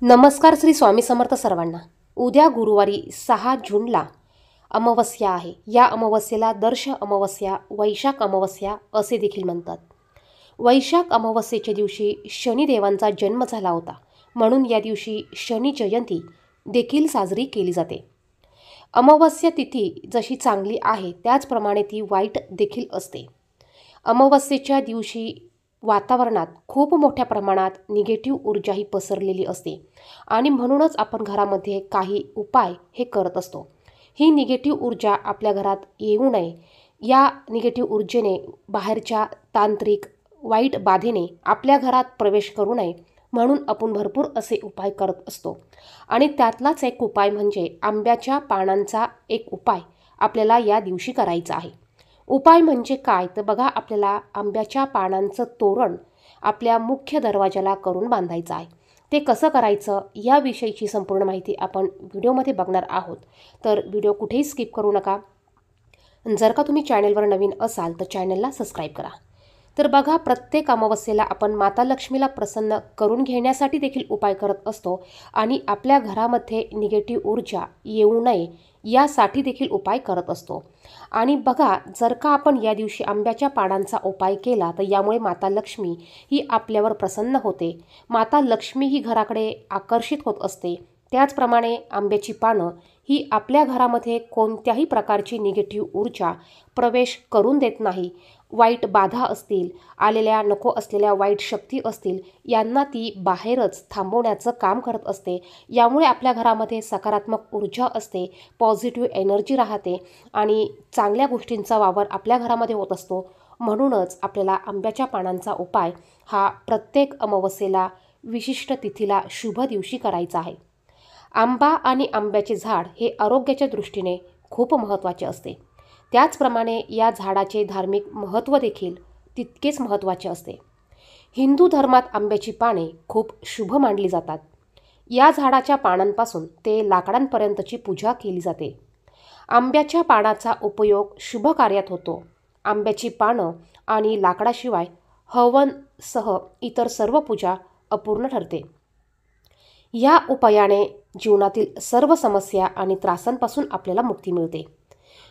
नमस्कार श्री स्वामी समर्थ सर्वांना। उद्या गुरुवारी 6 जूनला अमावस्या आहे। या अमावस्येला दर्श अमावस्या, वैशाख अमावस्या असे देखील म्हणतात। वैशाख अमावस्येच्या दिवशी शनिदेवांचा जन्म झाला होता, म्हणून या दिवशी शनी जयंती देखील साजरी केली जाते। अमावस्या तिथी जशी चांगली आहे त्याचप्रमाणे ती वाईट देखील असते। अमावस्येच्या दिवशी वातावरणात खूप मोठ्या प्रमाणात निगेटिव्ह ऊर्जा ही पसरलेली असते आणि म्हणूनच आपण घरामध्ये काही उपाय हे करत असतो। ही निगेटिव्ह ऊर्जा आपल्या घरात येऊ नये, या निगेटिव्ह ऊर्जेने बाहेरच्या तांत्रिक वाईट बाधेने आपल्या घरात प्रवेश करू नये म्हणून आपण भरपूर असे उपाय करत असतो। आणि त्यातलाच एक उपाय म्हणजे आंब्याच्या पानांचा एक उपाय आपल्याला या दिवशी करायचा आहे। उपाय म्हणजे काय तर बघा, आपल्याला आंब्याच्या पानांचं तोरण आपल्या मुख्य दरवाजाला करून बांधायचं आहे। ते कसं करायचं याविषयीची संपूर्ण माहिती आपण व्हिडिओमध्ये बघणार आहोत, तर व्हिडिओ कुठेही स्किप करू नका। जर का तुम्ही चॅनलवर नवीन असाल तर चॅनलला सबस्क्राईब करा। तर बघा, प्रत्येक अमावस्येला आपण माता लक्ष्मीला प्रसन्न करून घेण्यासाठी देखील उपाय करत असतो आणि आपल्या घरामध्ये निगेटिव्ह ऊर्जा येऊ नये यासाठी देखील उपाय करत असतो। आणि बघा, जर का आपण या दिवशी आंब्याच्या पानांचा उपाय केला तर यामुळे माता लक्ष्मी ही आपल्यावर प्रसन्न होते, माता लक्ष्मी ही घराकडे आकर्षित होत असते। त्याचप्रमाणे आंब्याची पानं ही आपल्या घरामध्ये कोणत्याही प्रकारची निगेटिव्ह ऊर्जा प्रवेश करून देत नाही। वाईट बाधा असतील, आलेल्या नको असलेल्या वाईट शक्ती असतील, यांना ती बाहेरच थांबवण्याचं काम करत असते। यामुळे आपल्या घरामध्ये सकारात्मक ऊर्जा असते, पॉझिटिव्ह एनर्जी राहते आणि चांगल्या गोष्टींचा वावर आपल्या घरामध्ये होत असतो। म्हणूनच आपल्याला आंब्याच्या पानांचा उपाय हा प्रत्येक अमावस्येला विशिष्ट तिथीला शुभ दिवशी करायचा आहे। आंबा आणि आंब्याचे झाड हे आरोग्याच्या दृष्टीने खूप महत्त्वाचे असते। त्याचप्रमाणे या झाडाचे धार्मिक महत्त्व देखील तितकेच महत्त्वाचे असते। हिंदू धर्मात आंब्याची पाने खूप शुभ मानली जातात। या झाडाच्या पानांपासून ते लाकडांपर्यंतची पूजा केली जाते। आंब्याच्या पानाचा उपयोग शुभ कार्यात होतो। आंब्याची पानं आणि लाकडाशिवाय हवनसह इतर सर्व पूजा अपूर्ण ठरते। या उपायाने जीवनातील सर्व समस्या आणि त्रासांपासून आपल्याला मुक्ती मिळते।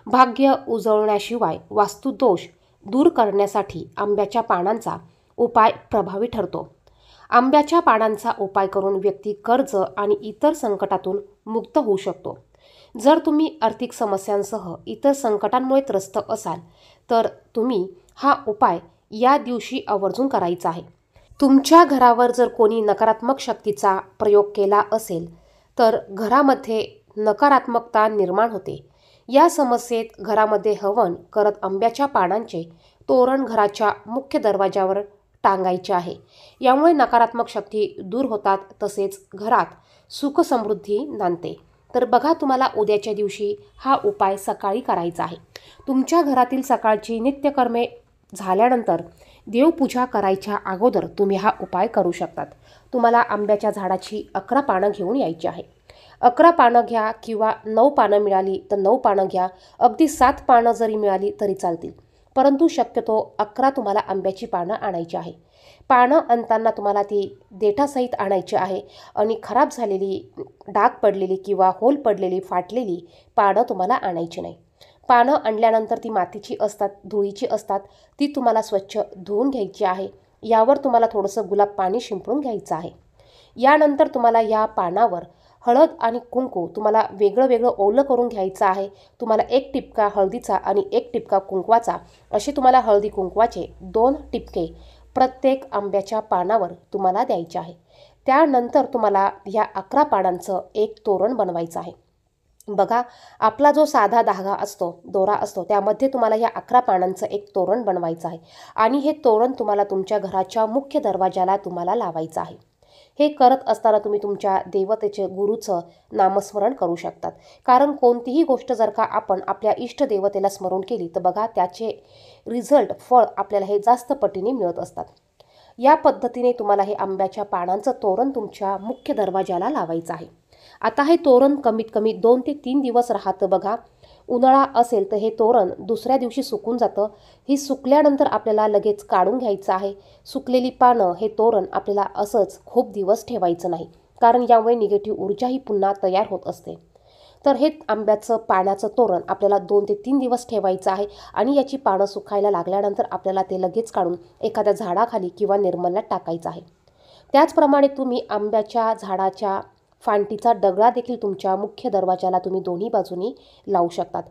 भाग्य उजळण्याशिवाय वास्तुदोष दूर करण्यासाठी आंब्याच्या पानांचा उपाय प्रभावी ठरतो। आंब्याच्या पानांचा उपाय करून व्यक्ती कर्ज आणि इतर संकटातून मुक्त होऊ शकतो। जर तुम्ही आर्थिक समस्यांसह इतर संकटांमुळे त्रस्त असाल तर तुम्ही हा उपाय या दिवशी आवर्जून करायचा आहे। तुमच्या घरावर जर कोणी नकारात्मक शक्तीचा प्रयोग केला असेल तर घरामध्ये नकारात्मकता निर्माण होते। या समस्येत घरामध्ये हवन करत आंब्याच्या पानांचे तोरण घराच्या मुख्य दरवाजावर टांगायचे आहे। यामुळे नकारात्मक शक्ती दूर होतात, तसेच घरात सुख समृद्धी नांदते। तर बघा, तुम्हाला उद्याच्या दिवशी हा उपाय सकाळी करायचा आहे। तुमच्या घरातील सकाळची नित्यकर्मे झाल्यानंतर देवपूजा करायच्या अगोदर तुम्ही हा उपाय करू शकतात। तुम्हाला आंब्याच्या झाडाची 11 पानं घेऊन यायची आहे। 11 पानं घ्या किंवा 9 पानं मिळाली तर 9 पानं घ्या, अगदी 7 पानं जरी मिळाली तरी चालतील, परंतु शक्यतो 11 तुम्हाला आंब्याची पानं आणायची आहे। पानं आणताना तुम्हाला ती देठासहित आणायची आहे आणि खराब झालेली, डाग पडलेली किंवा होल पडलेली, फाटलेली पानं तुम्हाला आणायची नाही। पानं आणल्यानंतर ती मातीची असतात, धुळीची असतात, ती तुम्हाला स्वच्छ धुवून घ्यायची आहे। यावर तुम्हाला थोडंसं गुलाब पाणी शिंपडून घ्यायचं आहे। यानंतर तुम्हाला या पानावर हळद आणि कुंकू तुम्हाला वेगळं वेगळं ओलं करून घ्यायचं आहे। तुम्हाला 1 टिपका हळदीचा आणि 1 टिपका कुंकवाचा असे तुम्हाला हळदी कुंकवाचे 2 टिपके प्रत्येक आंब्याच्या पानावर तुम्हाला द्यायचे आहे। त्यानंतर तुम्हाला या 11 पानांचं एक तोरण बनवायचं आहे। बघा, आपला जो साधा धागा असतो, दोरा असतो, त्यामध्ये तुम्हाला या 11 पानांचं एक तोरण बनवायचं आहे आणि हे तोरण तुम्हाला तुमच्या घराच्या मुख्य दरवाजाला तुम्हाला लावायचं आहे। हे करत असताना तुम्ही तुमच्या देवतेचे, गुरुचं नामस्मरण करू शकतात, कारण कोणतीही गोष्ट जर का आपण आपल्या इष्ट देवतेला स्मरण केली तर बघा, त्याचे रिझल्ट, फळ आपल्याला हे जास्त पटीने मिळत असतात। या पद्धतीने तुम्हाला हे आंब्याच्या पानांचं तोरण तुमच्या मुख्य दरवाजाला लावायचं आहे। आता हे तोरण कमीत कमी 2 ते 3 दिवस राहतं। बघा, उन्हाळा असेल तर हे तोरण दुसऱ्या दिवशी सुकून जातं। ही सुकल्यानंतर आपल्याला लगेच काढून घ्यायचं आहे। सुकलेली पानं हे तोरण आपल्याला असंच खूप दिवस ठेवायचं नाही, कारण यामुळे निगेटिव्ह ऊर्जा ही पुन्हा तयार होत असते. तर हे आंब्याचं पाण्याचं तोरण आपल्याला 2 ते 3 दिवस ठेवायचं आहे आणि याची पानं सुकायला लागल्यानंतर आपल्याला ते लगेच काढून एखाद्या झाडाखाली किंवा निर्मल्यात टाकायचं आहे. त्याचप्रमाणे तुम्ही आंब्याच्या झाडाच्या फांदीचा दगडा देखील तुमच्या मुख्य दरवाजाला तुम्ही दोन्ही बाजूनी लावू शकतात.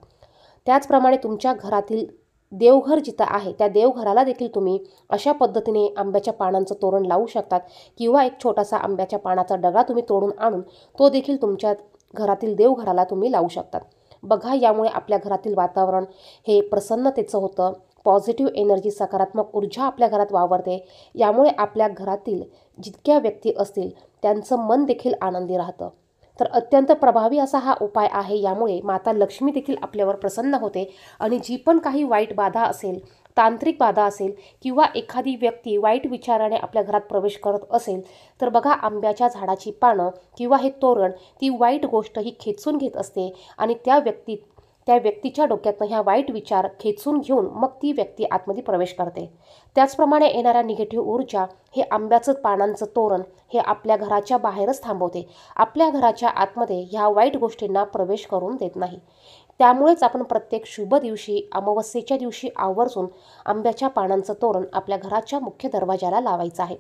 त्याचप्रमाणे तुमच्या घरातील देवघर जिथं आहे त्या देवघराला देखील तुम्ही अशा पद्धतीने आंब्याच्या पानांचं तोरण लावू शकतात किंवा एक छोटासा आंब्याच्या पानाचा दगडा तुम्ही तोडून आणून तो देखील तुमच्या घरातील देवघराला तुम्ही लावू शकतात. बघा, यामुळे आपल्या घरातील वातावरण हे प्रसन्नतेचं होतं. पॉझिटिव्ह एनर्जी, सकारात्मक ऊर्जा आपल्या घरात वावरते. यामुळे आपल्या घरातील जितक्या व्यक्ती असतील त्यांचं मन देखील आनंदी राहतं. तर अत्यंत प्रभावी असा हा उपाय आहे. यामुळे माता लक्ष्मी देखील आपल्यावर प्रसन्न होते आणि जी पण काही वाईट बाधा असेल, तांत्रिक बाधा असेल किंवा एखादी व्यक्ती वाईट विचाराने आपल्या घरात प्रवेश करत असेल तर बघा, आंब्याच्या झाडाची पानं किंवा हे तोरण ती वाईट गोष्ट ही खेचून घेत असते आणि त्या व्यक्तीच्या डोक्यातनं ह्या वाईट विचार खेचून घेऊन मग ती व्यक्ती आतमध्ये प्रवेश करते. त्याचप्रमाणे येणाऱ्या निगेटिव्ह ऊर्जा हे आंब्याचं पानांचं तोरण हे आपल्या घराच्या बाहेरच थांबवते. आपल्या घराच्या आतमध्ये ह्या वाईट गोष्टींना प्रवेश करून देत नाही. त्यामुळेच आपण प्रत्येक शुभ दिवशी, अमावस्येच्या दिवशी आवर्जून आंब्याच्या पानांचं तोरण आपल्या घराच्या मुख्य दरवाजाला लावायचं आहे.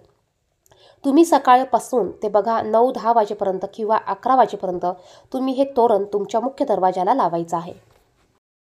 तुम्ही सकाळपासून ते बघा 9-10 वाजेपर्यंत किंवा 11 वाजेपर्यंत तुम्ही हे तोरण तुमच्या मुख्य दरवाजाला लावायचं आहे.